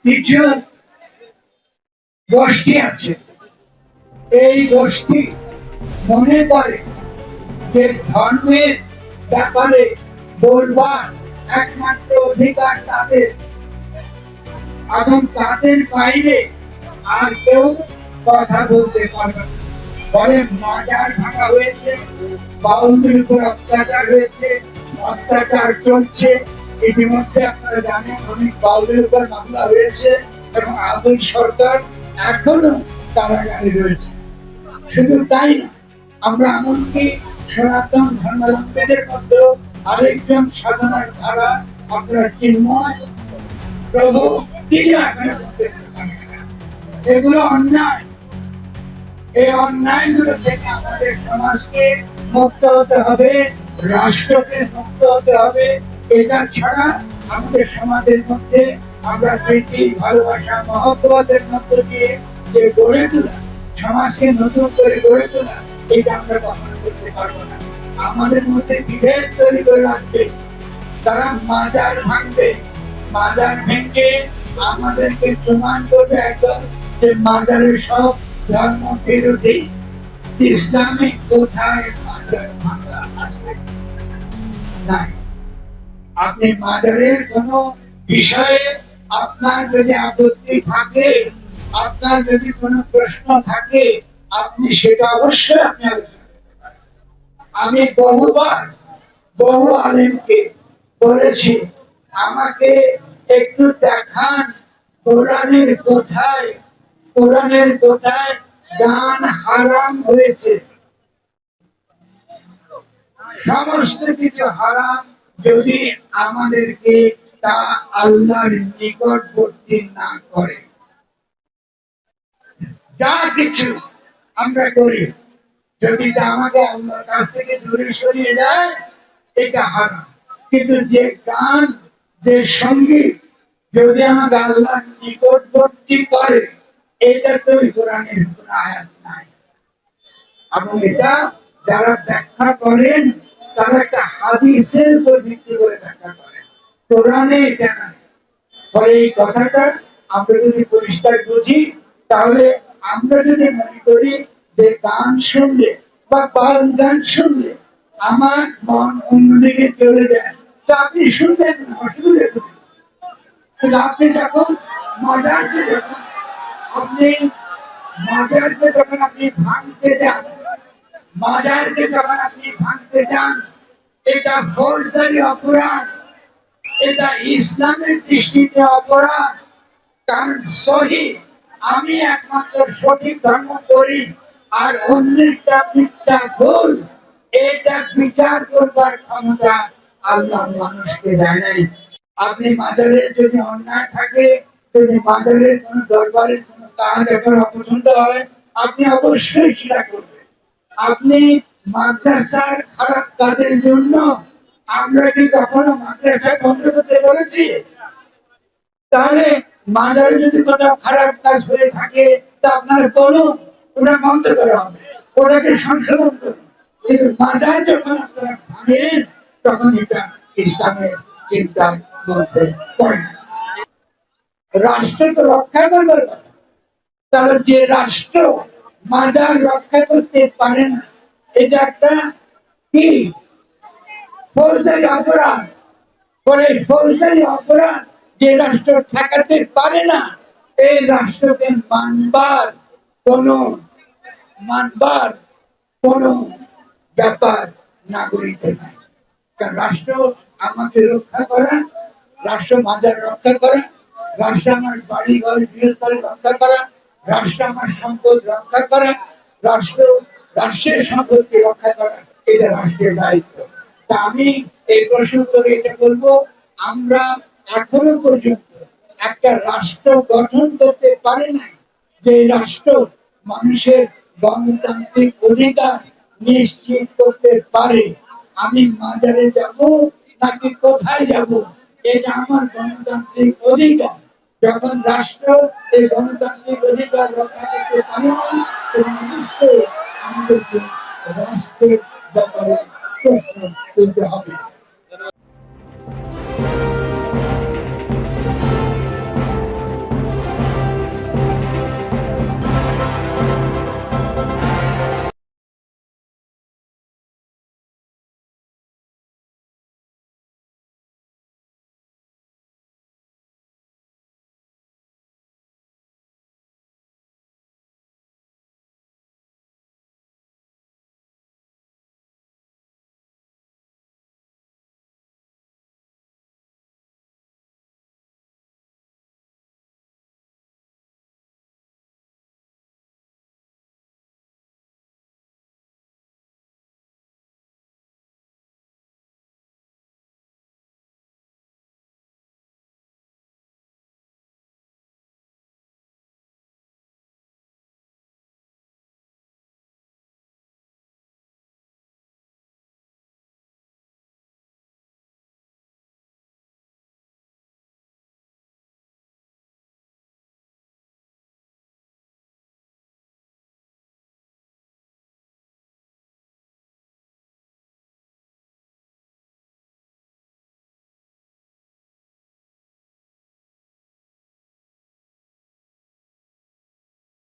কিছু গোষ্ঠী আছে, এই গোষ্ঠী মনে করে যে ধর্মের ব্যাপারে বলবার একমাত্র অধিকার তাদের, এবং তাদের বাইরে আর কেউ কথা বলতে পারবে না। ফলে মাজার ভাঙা হয়েছে, বাউলদের উপর অত্যাচার হয়েছে, অত্যাচার চলছে। ইতিমধ্যে আপনারা জানেন অনেক বাউলের উপর মামলা হয়েছে এবং আবুল সরকার এখনো কারাগারে রয়েছে। শুধু তাই না, আমরা এমনকি সনাতন ধর্মাবলম্বীদের মধ্যে আরেকজন সাধনার ধারা আপনারা চিন্ময় প্রভু, তিনি এখানে এগুলো অন্যায়। এই অন্যায়গুলো থেকে আমাদের সমাজকে মুক্ত হতে হবে, রাষ্ট্রকে মুক্ত হতে হবে। এটা ছাড়া আমাদের সমাজের মধ্যে আমরা প্রীতি, ভালোবাসা, মহব্বতের মধ্য দিয়ে যে গড়ে তোলা, সমাজকে নতুন করে গড়ে তোলা, এটা আমরা কখনো করতে পারবো না। আমাদের মধ্যে বিভেদ তৈরি করে রাখবে, তারা মাজার ভাঙবে, মাজার ভেঙে আমাদেরকে প্রমাণ করবে একদম যে মাজারের সব ধর্ম বিরোধী। ইসলামে কোথায় মাজার ভাঙা আছে? নাই। আপনি মাজারের কোন বিষয়ে আপনার যদি আপত্তি থাকে, আপনার যদি কোনো প্রশ্ন থাকে, আপনি সেটা অবশ্যই আপনি আলোচনা করতে পারেন। আমি বহুবার বহু আলেমকে বলেছি, আমাকে একটু দেখান কোরআনের কোথায় গান হারাম হয়েছে। সমস্ত কিছু হারাম যদি আমাদেরকে তা আল্লাহর নিকটবর্তী না করে। যা কিছু আমরা করি যদি তা আমাকে আল্লাহর কাছ থেকে দূরে সরিয়ে যায়, এটা হারাম। কিন্তু যে গান, যে সঙ্গীত যদি আমাকে আল্লাহর নিকটবর্তী করে, এটা তো কোরআনের কোন আয়াত নাই। এবং এটা যারা ব্যাখ্যা করেন তারা একটা হাদিসের উপর ভিত্তি করে ব্যাখ্যা করেন, কোরআনে এটা না। ফলে এই কথাটা আমরা যদি পরিষ্কার বুঝি, তাহলে আমরা যদি মনে করি যে গান শুনলে বা বাউল গান শুনলে আমার মন অন্যদিকে চলে যায়, তা আপনি শুনবেন না, অসুবিধা নেই। কিন্তু আপনি যখন মাজারকে আপনি ভাঙতে যান, মাজারকে যখন আপনি ভাঙতে যান, এটা ফৌজদারি অপরাধ, এটা ইসলামের দৃষ্টিতে অপরাধ। কারণ সহি, আমি একমাত্র সঠিক ধর্ম করি আর অন্যেরটা মিথ্যা ভুল, এটা বিচার করবার ক্ষমতা আল্লাহ মানুষকে দেয় নাই। আপনি মাজারের যদি অন্যায় থাকে, যদি মাজারের কোন দরবারের কোন কাজ এখন অপছন্দ হয়, আপনি অবশ্যই সেটা করবেন। আপনি মাদ্রাসার খারাপ কাজের জন্য আমরা কি কখনো মাদ্রাসা বন্ধ করতে বলেছি? তাহলে মাজারে যদি কোনো খারাপ কাজ হয়ে থাকে, তা আপনার বলুন, ওটা বন্ধ করা হবে, ওটাকে সংশোধন করুন। কিন্তু মাজার যখন আপনারা ভাঙেন, তখন এটা ইসলামের চিন্তার মধ্যে পড়ে না। রাষ্ট্র তো রক্ষা করবার কথা, তাহলে যে রাষ্ট্র মাজার রক্ষা করতে পারে না, এটা একটা কি ফৌজদারি অপরাধ। ফলে ফৌজদারি অপরাধ যে রাষ্ট্র ঠেকাতে পারে না, এই রাষ্ট্রকে মানবার কোন ব্যাপার নাগরিকদের নাই। কারণ রাষ্ট্র আমাকে রক্ষা করা, রাষ্ট্র মাজার রক্ষা করা, রাষ্ট্র আমার বাড়ি ঘর গৃহস্থল রক্ষা করা, রাষ্ট্র আমার সম্পদ রক্ষা করা, রাষ্ট্রের সম্পদকে রক্ষা করা, এটা রাষ্ট্রের দায়িত্ব। তা আমি এই প্রশ্ন করে এটা বলবো, আমরা এখনো পর্যন্ত একটা রাষ্ট্র গঠন করতে পারি নাই যে রাষ্ট্র মানুষের গণতান্ত্রিক অধিকার নিশ্চিত করতে পারে। আমি মাজারে যাব নাকি কোথায় যাব, এটা আমার গণতান্ত্রিক অধিকার। যখন রাষ্ট্র এই গণতান্ত্রিক অধিকার রক্ষা করতে পারে না, তখন নিশ্চয়ই আমাদেরকে রাষ্ট্রের ব্যাপারে প্রশ্ন তুলতে হবে।